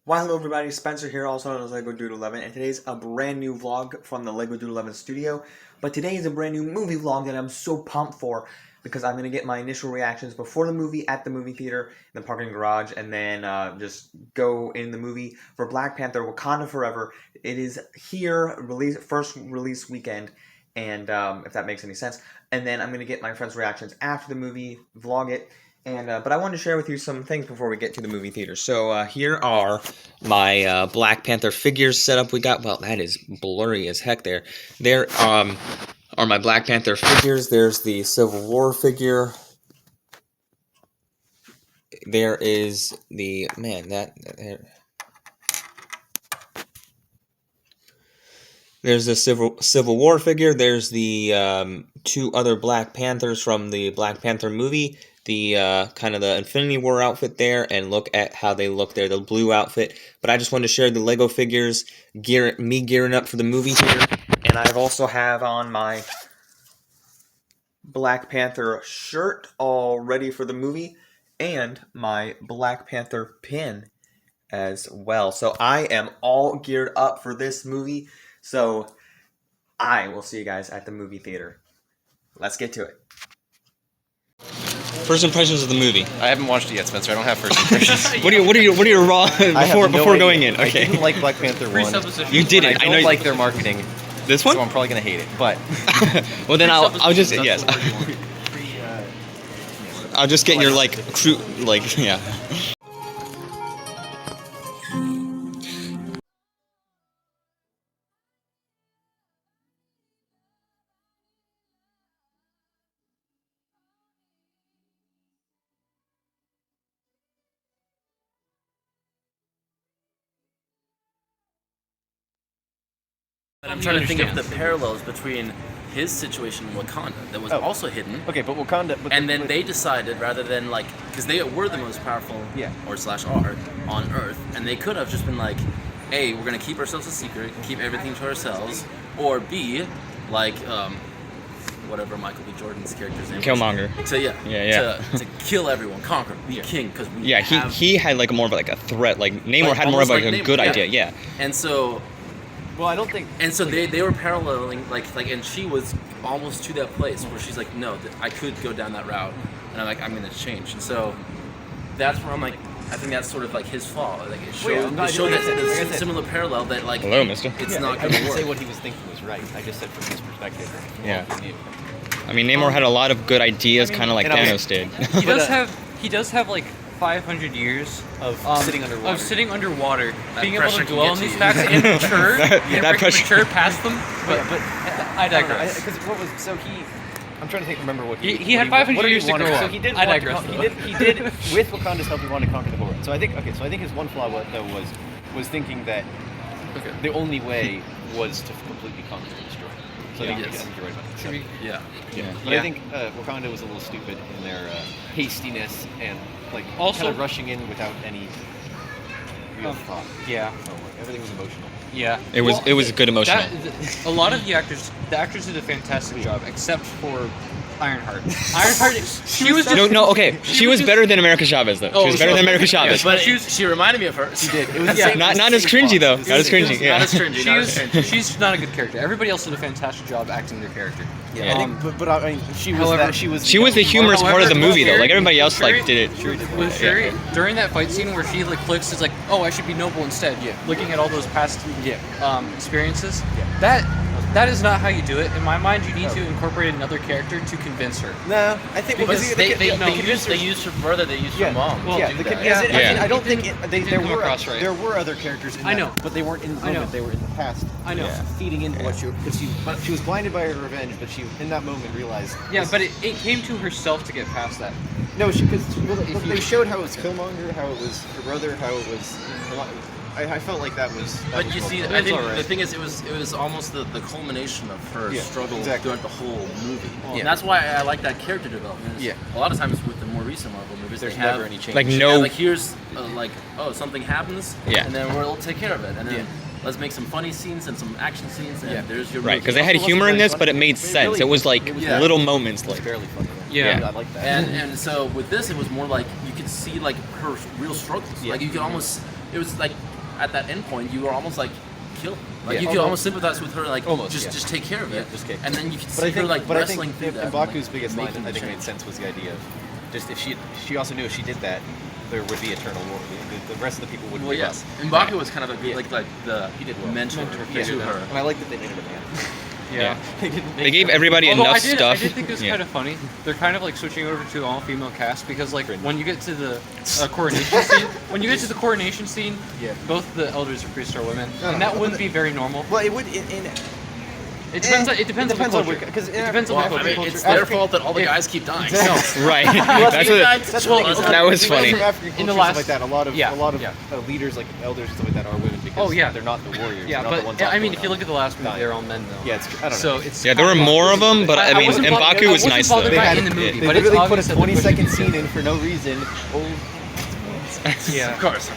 Well, hello everybody, Spencer here, also known as Lego Dude 11, and today's a brand new vlog from the Lego Dude 11 studio. But today is a brand new movie vlog that I'm so pumped for because I'm going to get my initial reactions before the movie at the movie theater, in the parking garage, and then just go in the movie for Black Panther: Wakanda Forever. It is here, first release weekend, and if that makes any sense. And then I'm going to get my friends' reactions after the movie, vlog it. And but I wanted to share with you some things before we get to the movie theater. So here are my Black Panther figures set up. We got, well, that is blurry as heck there. There are my Black Panther figures. There's the Civil War figure. There is the, man, there's the Civil War figure. There's the two other Black Panthers from the Black Panther movie. The kind of the Infinity War outfit there, and look at how they look there, the blue outfit. But I just wanted to share the Lego figures, me gearing up for the movie here. And I also have on my Black Panther shirt all ready for the movie, and my Black Panther pin as well. So I am all geared up for this movie. So I will see you guys at the movie theater. Let's get to it. First impressions of the movie. I haven't watched it yet, Spencer. I don't have first impressions. What are your raw before going in? Okay. I didn't like Black Panther 1. You didn't. I don't like their marketing. This one? So I'm probably gonna hate it. But well, then I'll just yes. I'll just get your yeah. I'm trying to think of the parallels between his situation in Wakanda that was also hidden. okay, but Wakanda. And then they decided, rather than because they were the most powerful, or slash are, on Earth, and they could have just been like, A, we're gonna keep ourselves a secret, keep everything to ourselves, or B, whatever Michael B. Jordan's character's name Killmonger. was. To kill everyone, conquer, be king, because we he had more of a threat. Namor had more of a good idea. And so. Well, I don't think. And so they were paralleling, and she was almost to that place where she's like, no, I could go down that route, and I'm like, I'm gonna change. And so that's where I'm like, I think that's sort of his flaw. It showed that similar parallel that hello, Mister. It's not gonna I didn't work. say what he was thinking was right. I just said from his perspective. Yeah. I mean, Namor had a lot of good ideas, kind of like Thanos did. He does have 500 years of sitting underwater. Being able to dwell on these facts and mature past them. But I digress. I'm trying to remember what he had 500 years to grow up. So he did. I digress. He did with Wakanda's help. He wanted to conquer the whole world. So I think his one flaw was thinking that the only way was to completely conquer and destroy. So I think you're right about that. But I think Wakanda was a little stupid in their hastiness and kind of rushing in without any real thought. Yeah. Everything was emotional. Yeah. It was good emotional. A lot of the actors did a fantastic job, except for Ironheart. Ironheart, she was just... No, okay. She was better than America Chavez, though. She was better than America Chavez. But she reminded me of her. She did. It was not as cringy, though. Not as cringy, yeah. Not as cringy. She's not a good character. Everybody else did a fantastic job acting their character. Yeah, I think, but I mean, she was the humorous part of the movie, though. Everybody else, did it. With Shuri, during that fight scene where she, clicks, is oh, I should be noble instead. Yeah. Looking at all those past experiences. Yeah. That is not how you do it. In my mind, you need to incorporate another character to convince her. No, I think because they used her brother, they used her mom. Well, I don't think there were other characters in that. I know. But they weren't in the moment, they were in the past. I know. Feeding into what she was blinded by her revenge, but she in that moment realized. Yeah, but it came to herself to get past that. No, because they showed how it was Killmonger, how it was her brother, how it was. I felt like that was. But you see, I think the thing is, it was almost the culmination of her struggle throughout the whole movie. Well, and that's why I like that character development. A lot of times with the more recent Marvel movies, there's never any change. Here's something happens, and then we'll take care of it, and then let's make some funny scenes and some action scenes, and there's your right, because they had humor in this, but it made sense. It was little moments. It was barely funny. Yeah, I like that. And so with this, it was more you could see her real struggles. You could almost, it was at that end point, you were almost like kill. Like Yeah. you could almost sympathize with her, like Almost, just take care of it. Yeah, just take- And then you could But see I think, her like but I wrestling think through that. Mbaku's and, biggest line, making I the think, made change. sense was the idea of just if she also knew if she did that, there would be eternal war. The rest of the people wouldn't. Well, give yes. up. Mbaku was kind of a good, like the He did well. mentor Yeah, to her. and I like that they made it a man. Yeah. They gave everybody Although enough I did, stuff. I did think it was kind of funny. They're kind of like switching over to all female cast because like when you get to the coronation scene, Yeah. both the elders and priests are women, No, and no, that no, wouldn't but be very normal. Well, it would. It depends. It depends on the culture. Because It depends on Well, the I culture. mean, it's their fault that all the guys keep dying. Right. That's You what. guys- That's well, the thing. That was funny. From African In the cultures, last- like that, a lot of yeah, leaders, like elders and stuff like that, are women because Oh, yeah. they're not the warriors. Yeah, they're not the but ones I mean, going if you look at the last movie, dying. they're all men though. Yeah, it's true. I don't know. So it's Yeah, there were more of them, but I mean, wasn't bothered- Mbaku I was wasn't nice though. bothered by it in the movie, They but it's literally put a obvious that they're 20-second pushing scene in for no reason. Yeah. Of course.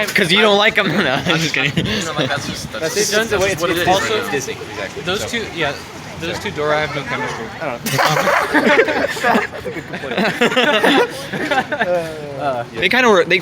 Because you don't like them. No, I'm just kidding. You know, like that's just That's just the way just it's what it is. also right now. Disney. Exactly. Those two, yeah, those two Dora have no chemistry. I don't know. They kind of were. They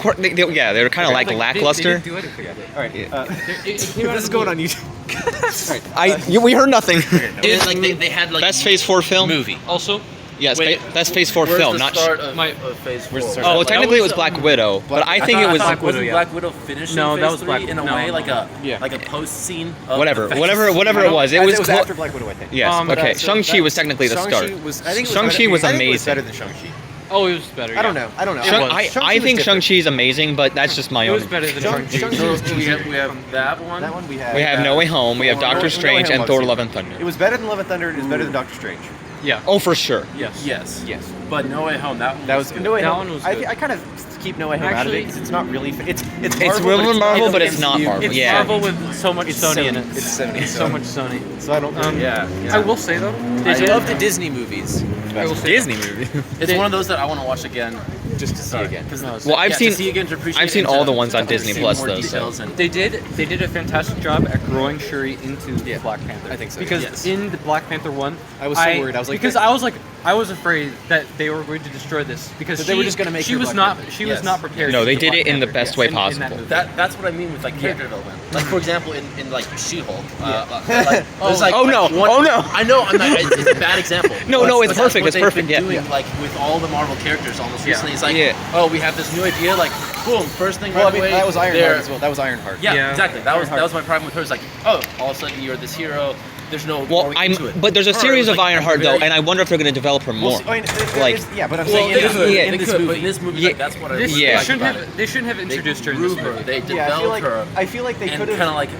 yeah. They were kind of like They lackluster. didn't do anything. All right. This This is going on YouTube. We heard nothing. And, like they had like Best Phase 4 film. movie. Also, Yes, Wait, best Phase 4 Where's film. the Not. start of, my- of Phase 4? Where's the start? Oh, That technically it was was Black Widow, but I think it was Black Widow, Wasn't yeah. Black Widow finishing No, Phase that was 3 Black- in a no, way, no, like no. a post scene. Of whatever the Phase whatever it was. It was. was after Black Widow, I think. Yes. Okay. Shang-Chi was technically the start. I think it was Shang-Chi was I think it was amazing. better than Shang-Chi. oh, it was better. I don't yeah. know. I don't know. I think Shang-Chi is amazing, but that's just my It was own. better than Shang- Shang-Chi. Shang-Chi- we have that one. That one we have. We have No Way Home. We have No Doctor Way Strange Home, and Thor: obviously. Love and Thunder. It was better than Love and Thunder. It was better than Doctor Strange. Yeah. Oh, for sure. Yes. Yes. Yes. But No Way Home, that one That was good. No Way That Home. one was I good. kind of keep No Way Home out of it Actually- because it's not really. It's It's Marvel, but it's not MCU. Marvel. It's Yeah. Marvel with so much It's Sony in Sony. it. It's Sony, So so- much Sony. So I don't. Yeah. I will say though, they I did. love the Disney movies. I will say Disney movie. It's one of those that I want to watch again. Just to see again. No, it's- Well, I've to seen see again, to appreciate I've seen it, all to- the ones on to Disney see Plus, more though, so- details and- They did a fantastic job at growing Shuri into Yeah, Black Panther. I think so, Because yes. in the Black Panther one, I was so worried. I was like, because I was afraid that they were going to destroy this because That they were just gonna make she her was Black not Panther. she Yes. was not prepared. No, to they be did Black it in the Panther, best yes, way in that possible. movie. That's what I mean with like character development. Like for example, in like She-Hulk. Like, Oh, there's, like, oh, no. one- Oh, no. I know. I'm not, it's a bad example. No, But no, it's that's perfect, what it's they've perfect, been yeah. doing, like with all the Marvel characters almost Yeah. recently. It's like, Yeah. oh, we have this new idea. Like, boom, first thing Well, I right mean, away. that was they're- Ironheart as well. That was Ironheart. Yeah, Yeah. exactly. That was my problem with her. It's like, oh, all of a sudden you're this hero. There's no Well, going into it. but there's a Her series was, of like, Ironheart though, very- and I wonder if they're going to develop her more. I mean, Like- yeah, but I'm Well, saying they in could, yeah, in this this movie, movie. but in this movie, Yeah. like, that's what I This, really Yeah. liked about it. they shouldn't have They introduced her in grew this her. movie. They Yeah, developed her I feel like they and could kind have. of like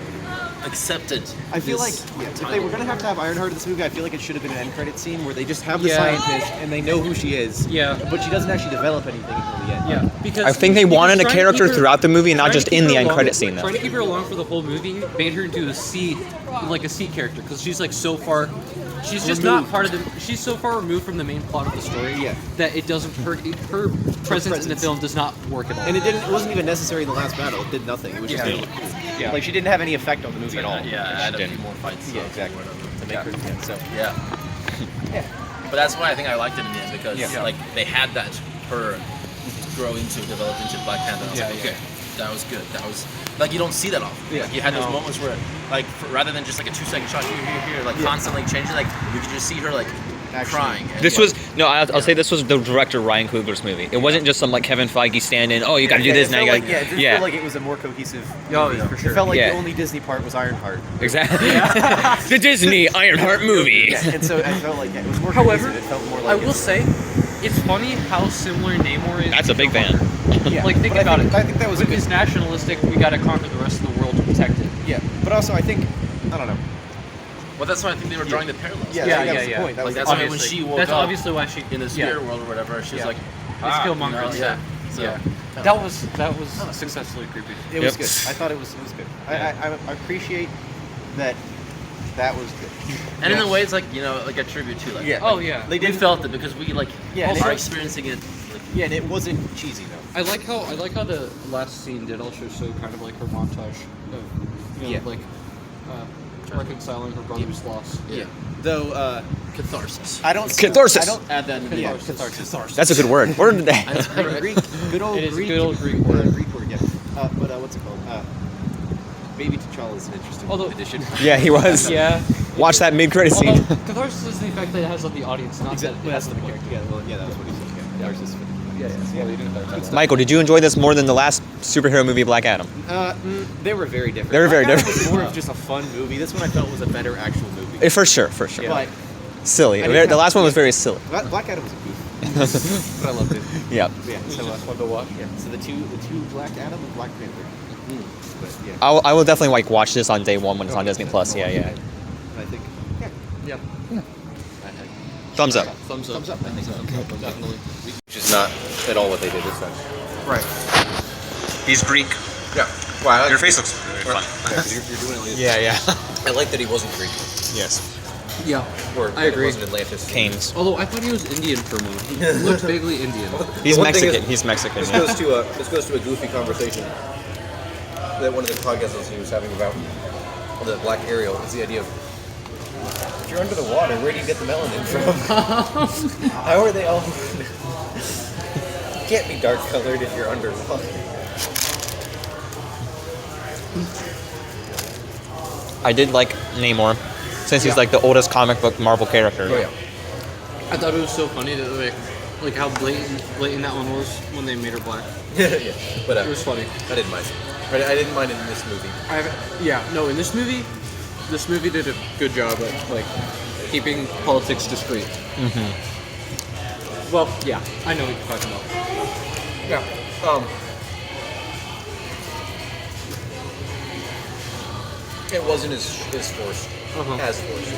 accepted. I feel like this if they were gonna have to have Ironheart in this movie, I feel like it should have been an end credit scene where they just have the Yeah. scientist and they know who she is. Yeah. But she doesn't actually develop anything until the end. Yeah, because I think they because wanted a trying to character keep her- throughout the movie and not trying to just keep in her the end along- credit scene though. Trying to keep her along for the whole movie made her into a C character because she's like so far. She's just not part of the. She's so far removed from the main plot of the story Yeah. that it doesn't. Her presence in the film does not work at all. And it wasn't even necessary in the last battle. It did nothing. It was just Yeah. yeah. Like she didn't have any effect on the movie at all. Yeah, add a few didn't. more fights. Yeah, exactly. To make her, yeah, so Yeah. yeah. But that's why I think I liked it in the end because Yeah. like they had that her grow into, develop into Black Panther. I was Yeah, like, yeah. okay, that was good. That was like you don't see that often. Yeah. Like, you had those No. moments where like rather than just like a 2-second shot here, like Yeah. constantly changing, like you could just see her like Actually. crying. And, This yeah. was no. I'll say this was the director Ryan Coogler's movie. It wasn't just some like Kevin Feige stand-in. Oh, you got to do Yeah, this it now. You felt got like, yeah, it did feel like it was a more cohesive. Oh, movie. yeah, for It sure. felt like Yeah. the only Disney part was Ironheart. exactly the Disney Ironheart movie. Yeah, and so I felt like it was more However, cohesive. It felt more like I will say, it's funny how similar Namor is. That's a to big fan. yeah, Like think but about it. I think that was a With good. this nationalistic, we got to conquer the rest of the world to protect it. Yeah, but also I think I don't know. Well, that's why I think they were drawing the parallels. Yeah, Yeah, that yeah, was the yeah. point. That Like was that's the why point. when she woke That's up obviously why she in the spirit world or whatever, she was Yeah. like, It's you know, Killmonger. yeah. So, Yeah. That was successfully creepy. It was Yep. good. I thought it was good. Yeah. I appreciate that. That was good. And in a way, it's like you know, like a tribute to like. Yeah. Oh yeah. They We did. felt it because we like Yeah, are they- experiencing it. Like, Yeah, and it wasn't cheesy though. I like how the last scene did also show kind of like her montage of you know, Yeah. like reconciling her brother's loss. yeah. Though Catharsis. I don't. Catharsis. I don't. Add that in. Yeah, Catharsis. catharsis. That's a good word. Where did they? Greek, good old It is a Greek. good old Greek word. Greek word, yeah. But what's it called? Baby T'Challa is an interesting Although- addition. Yeah, he was. Yeah. Watch that mid-credit scene. Although, catharsis is the effect that it has on the audience, not that it has on the character. Yeah, well, yeah, that was what he said. Yeah, ours is for the Michael, did you enjoy this more than the last superhero movie, Black Adam? They were very different. They were very Black Adam different. was more of just a fun movie. This one I felt was a better actual movie. For sure. But Silly. I didn't The last have- one was very silly. Black Adam was a goof. But I loved it. Yeah. Yeah, so fun to watch. Yeah, so the two Black Adam and Black Panther. But yeah, I will definitely like watch this on day one when it's on Disney Plus. Yeah. I think Yeah. Thumbs up. Thumbs up. thumbs up. I think so. Definitely. Which is not at all what they did this time. Right. He's Greek. Yeah. Well, Your face looks really fun. You're doing it like Yeah. I like that he wasn't Greek. Yes. Yeah. Or I agree. It wasn't Atlantis. Canes. Although I thought he was Indian for a moment. He looked vaguely Indian. He's One thing Mexican. is- He's Mexican. This Yeah. goes to a goofy conversation that one of the podcasts he was having about the Black Ariel. Is the idea of if you're under the water, where do you get the melanin from? How are they all? You can't be dark colored if you're underwater. I did like Namor, since he's like the oldest comic book Marvel character. Oh yeah. I thought it was so funny that like how blatant that one was when they made her black. Yeah. But It was funny. I didn't mind. But I didn't mind it in this movie. In this movie did a good job at like keeping politics discreet. Mm-hmm. Well, yeah, I know what you're talking about. Yeah. It wasn't as forced. As forced.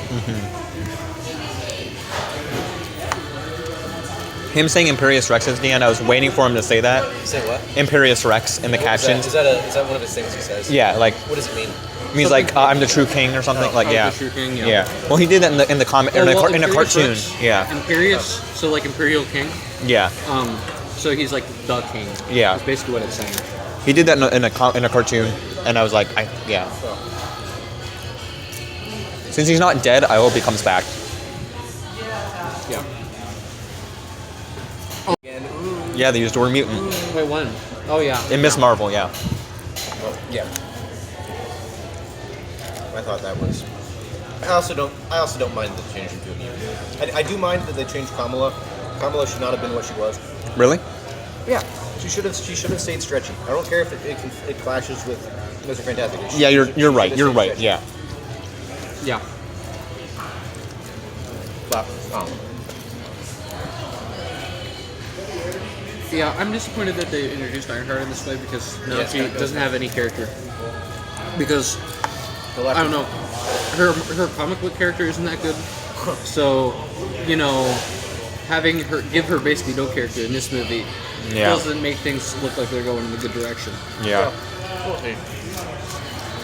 Him saying Imperius Rex at the end, I was waiting for him to say that. Say what? Imperius Rex in the What is that? captions. Is that one of his things he says? Yeah, like What does it mean? means like I'm the true king or something. Like I'm yeah. the true king, yeah. Yeah. Well, he did that in the comic in a Imperius cartoon. Rex, Yeah. Imperius, so like Imperial King. Yeah. So he's like the king. Yeah. That's basically what it's saying. He did that in a cartoon, and I was like, yeah. Since he's not dead, I hope he comes back. Yeah. Yeah, they used the word mutant Wait, when? Oh yeah. in Miss Marvel. Yeah. Well, yeah. I thought that was. I also don't mind the change into a mutant. I do mind that they changed Kamala. Kamala should not have been what she was. Really? Yeah. She should have stayed stretchy. I don't care if it clashes with Mr. Fantastic. Yeah, you're She right. should You're have right. stayed Yeah. Yeah. stretchy. But, Yeah, I'm disappointed that they introduced Ironheart in this way because now Yeah, she that goes doesn't back. have any character. Because the left I don't know, her comic book character isn't that good. So, having her give her basically no character in this movie Yeah. doesn't make things look like they're going in a good direction. Yeah.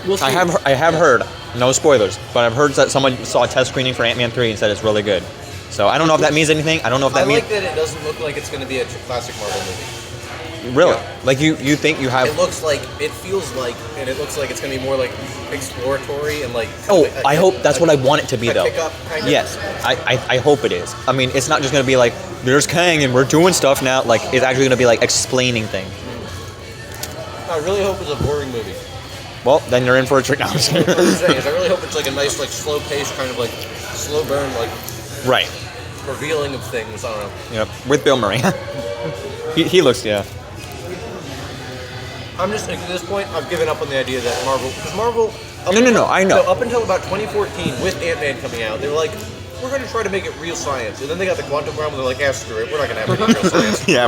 We'll see. I have heard, no spoilers, but I've heard that someone saw a test screening for Ant-Man 3 and said it's really good. So I don't know if that means anything. I don't know if I that means like that it doesn't look like it's going to be a classic Marvel movie. really. Yeah. Like you think you have. It looks like, it feels like, and it looks like it's going to be more like exploratory and like. Oh, I hope that's what I want it to be a though. pick-up kind of. Yes, I hope it is. I mean, it's not just gonna be like there's Kang and we're doing stuff now. Like it's actually gonna be like explaining things. I really hope it's a boring movie. Well, then you're in for a treat. No, I'm just kidding. What I'm saying is I really hope it's like a nice, like slow pace, kind of like slow burn, like Right. revealing of things. I don't know. Yep. With Bill Murray. he looks yeah. I'm just like, at this point, I've given up on the idea that Marvel, because Marvel. No, I know. So up until about 2014, with Ant-Man coming out, they were like, we're going to try to make it real science, and then they got the quantum realm, and they're like, screw it, we're not going to have any real science. Yeah.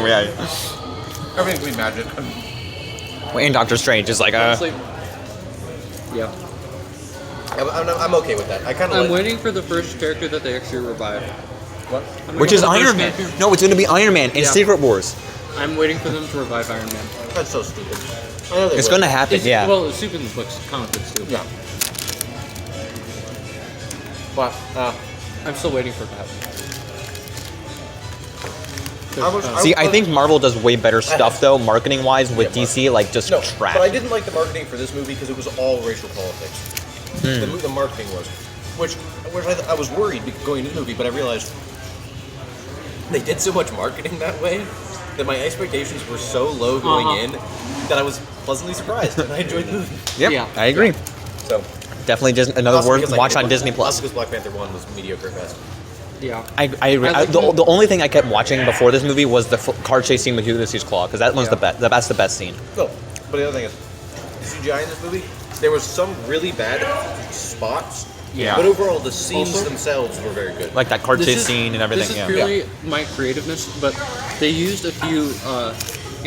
Everything's gonna be magic. And Doctor Strange is like Honestly, yeah. I'm okay with that. I kind of I'm like. waiting for the first character that they actually revive. What? I'm which waiting is for the first Iron Man. character- No, it's gonna be Iron Man in Yeah. Secret Wars. I'm waiting for them to revive Iron Man. That's so stupid. I know they It's will. gonna happen. It's, Yeah. Well, it's stupid in the books, comic books too. Yeah. But I'm still waiting for it to happen. See, I think Marvel does way better stuff though, marketing wise, with DC like just no, trash. but I didn't like the marketing for this movie because it was all racial politics. The marketing was, which I was worried going into the movie, but I realized they did so much marketing that way that my expectations were so low going in that I was pleasantly surprised and I enjoyed the movie. Yep, Yeah. I agree. So Definitely just another also worth because, like, watch on it- Disney also Plus. because Black Panther 1 was mediocre at best. Yeah. I agree. I like The only thing I kept watching before this movie was the car chase scene with Ulysses Claw, because that one's the best. That's the best scene. Oh, but the other thing is, CGI in this movie, there was some really bad spots. Yeah. But overall, the scenes Also- themselves were very good. Like that car This chase is- scene and everything. This is Yeah. purely my creativeness, but they used a few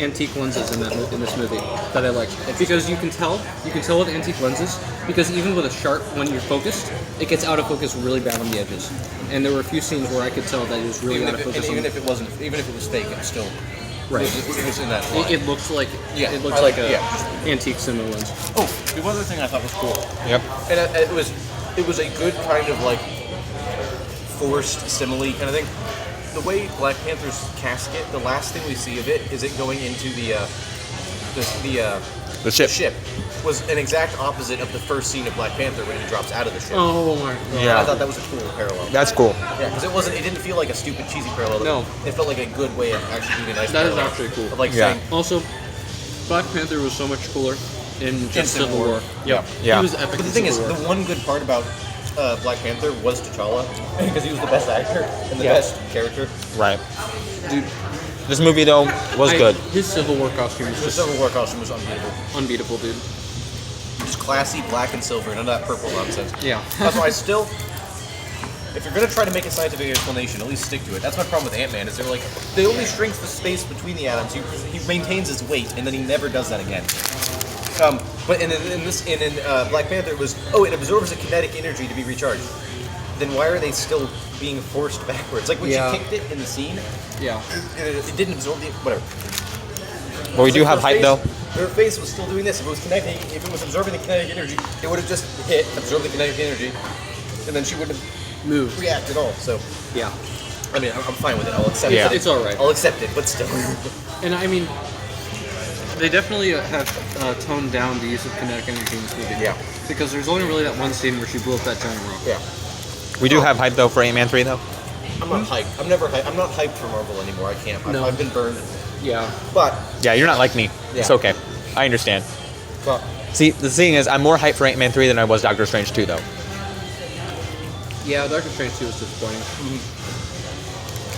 antique lenses in this movie that I liked, because you can tell with antique lenses, because even with a sharp, when you're focused, it gets out of focus really bad on the edges, and there were a few scenes where I could tell that it was really out of focus. Even if it was fake, it still Right. it was in that line. It looks like Yeah, it looks I like like- a yeah. antique cinema lens. Oh, the one other thing I thought was cool, Yep. and it was a good kind of like forced simile kind of thing. The way Black Panther's casket, the last thing we see of it is it going into the ship. was an exact opposite of the first scene of Black Panther when he drops out of the ship. Oh my god. Yeah. I thought that was a cool parallel. That's cool. Yeah, because it didn't feel like a stupid cheesy parallel. No. It felt like a good way of actually doing a nice That is parallel. actually cool. Of like Yeah. saying, Also, Black Panther was so much cooler in just Civil Civil War. War. Yeah. Yeah. He was epic. but the in thing is, Civil the War. one good part about Black Panther was T'Challa, because he was the best actor and the Yeah. best character. Right. Dude, This movie though was good. His Civil War costume was The just Civil War costume was unbeatable. unbeatable, dude. Just classy, black and silver, none of that purple nonsense. Yeah. That's why if you're gonna try to make a scientific explanation, at least stick to it. That's my problem with Ant-Man, is they're like, they only shrink the space between the atoms. He maintains his weight, and then he never does that again. But in Black Panther, it was, it absorbs a kinetic energy to be recharged. Then why are they still being forced backwards? Like when Yeah. she kicked it in the scene, Yeah. it didn't absorb the whatever. But we It's do like have her hype face- though. Her face was still doing this. If it was absorbing the kinetic energy, it would have just hit, absorbed the kinetic energy, and then she wouldn't Move. react at all. So, Yeah. I mean, I'm fine with it. I'll accept Yeah. it. It's alright. I'll accept it, but still. And I mean, they definitely have toned down the use of kinetic energy in this movie. Yeah. Because there's only really that one scene where she blew up that giant rock. Yeah. We do have hype though for Ant-Man 3 though. I'm not hyped. I'm never hyped. I'm not hyped for Marvel anymore. I can't. No. I've been burned. Yeah. But, Yeah, you're not like me. It's Yeah. okay. I understand. but See, the thing is, I'm more hyped for Ant-Man 3 than I was Doctor Strange 2 though. Yeah, Doctor Strange 2 was disappointing.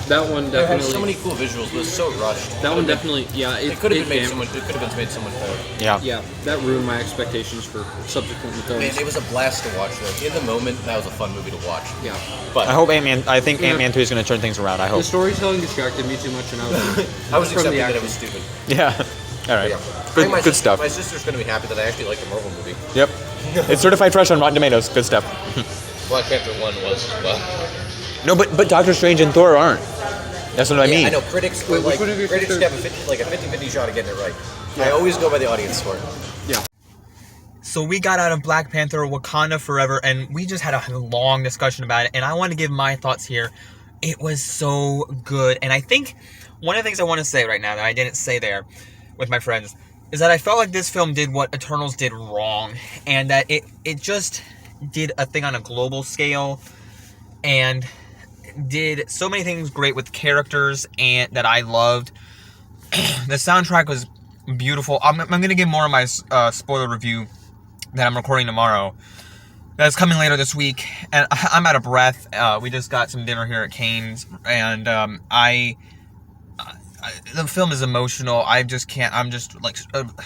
That one it had definitely. so many cool visuals, but it's so rushed. That one definitely. Yeah. It could have been made damn- so much. It could have been made so much better. Yeah. Yeah, that ruined my expectations for subsequent films. Man, it was a blast to watch. Though in the moment, that was a fun movie to watch. Yeah. But I think Yeah. Ant-Man 3 is going to turn things around. I The hope. storytelling distracted me too much, and I was. I was from accepting the that it action. was stupid. Yeah. All right. Yeah. Good, My good stuff. My sister's going to be happy that I actually like the Marvel movie. Yep. It's certified fresh on Rotten Tomatoes. Good stuff. Black Panther 1 was, well... No, but Doctor Strange and Thor aren't. That's what I mean. I know, critics Wait, like, which one of your critics sisters- have a 50-50 shot of getting it right. I always go by the audience score. Yeah. So we got out of Black Panther, Wakanda Forever, and we just had a long discussion about it, and I want to give my thoughts here. It was so good, and I think one of the things I want to say right now that I didn't say there with my friends is that I felt like this film did what Eternals did wrong, and that it just did a thing on a global scale, and did so many things great with characters and that I loved. The soundtrack was beautiful. I'm going to give more of my spoiler review that I'm recording tomorrow. That's coming later this week, and I'm out of breath. We just got some dinner here at Cane's, and the film is emotional. I just can't. I'm just like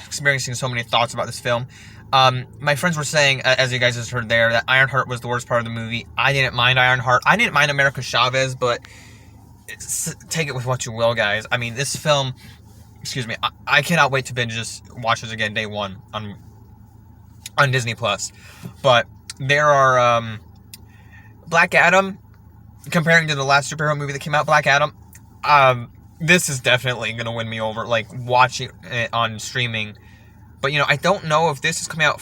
experiencing so many thoughts about this film. My friends were saying, as you guys just heard there, that Ironheart was the worst part of the movie. I didn't mind Ironheart. I didn't mind America Chavez, but take it with what you will, guys. I mean, this film, excuse me, I cannot wait to binge this, watch this again day one on Disney Plus. But there are Black Adam, comparing to the last superhero movie that came out, Black Adam. This is definitely gonna win me over, like watching it on streaming. But, I don't know if this is coming out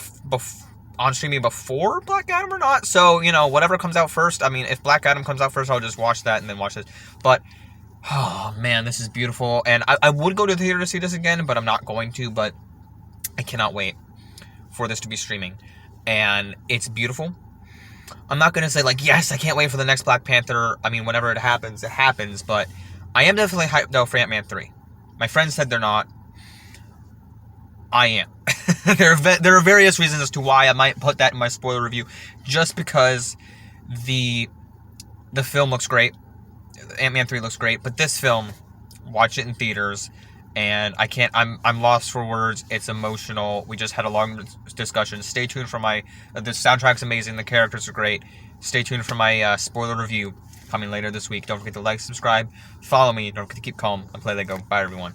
on streaming before Black Adam or not. So, whatever comes out first. I mean, if Black Adam comes out first, I'll just watch that and then watch this. But, oh, man, this is beautiful. And I would go to the theater to see this again, but I'm not going to. But I cannot wait for this to be streaming. And it's beautiful. I'm not going to say, yes, I can't wait for the next Black Panther. I mean, whenever it happens, it happens. But I am definitely hyped, though, for Ant-Man 3. My friends said they're not. I am. There are various reasons as to why I might put that in my spoiler review, just because the film looks great. Ant-Man 3 looks great, but this film, watch it in theaters, and I'm lost for words. It's emotional. We just had a long discussion. Stay tuned for my, the soundtrack's amazing, the characters are great. Stay tuned for my spoiler review coming later this week. Don't forget to like, subscribe, follow me. Don't forget to keep calm and play Lego. Bye, everyone.